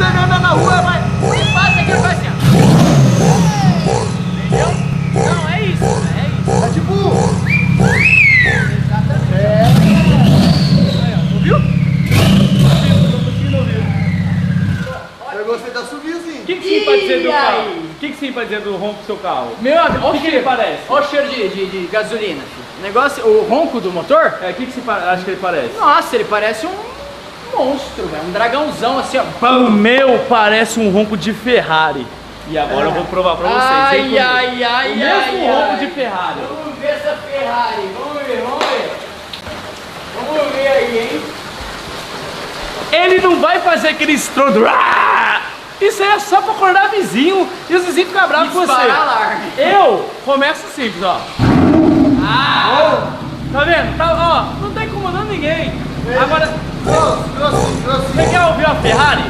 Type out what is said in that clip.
você anda na rua, vai. Ele passa aqui, ele faz assim, ó. Entendeu? Não, é isso, é isso. É tipo... Ouviu? Eu gostei da subidinha. O que você tem pra dizer do carro? O que você tem pra dizer do ronco do seu carro? Meu amigo, olha o que ele parece? Olha o cheiro de gasolina, filho. O negócio, o ronco do motor, É, o que você acha que ele parece? nossa, ele parece um monstro, velho. Um dragãozão assim, ó. O meu parece um ronco de Ferrari. E agora eu vou provar pra vocês. Vem Ai, comigo. ai, ai, O mesmo ronco ai. de Ferrari. Vamos ver essa Ferrari. Vamos ver, vamos ver. Vamos ver aí, hein? Ele não vai fazer aquele estrondo. Ah! Isso aí é só pra acordar vizinho e os vizinhos ficam bravos com você. Disparar alarme. Eu começo simples, ó. Tá vendo? Tá, ó, não tá incomodando ninguém. Agora, Grosso. você quer ouvir a Ferrari?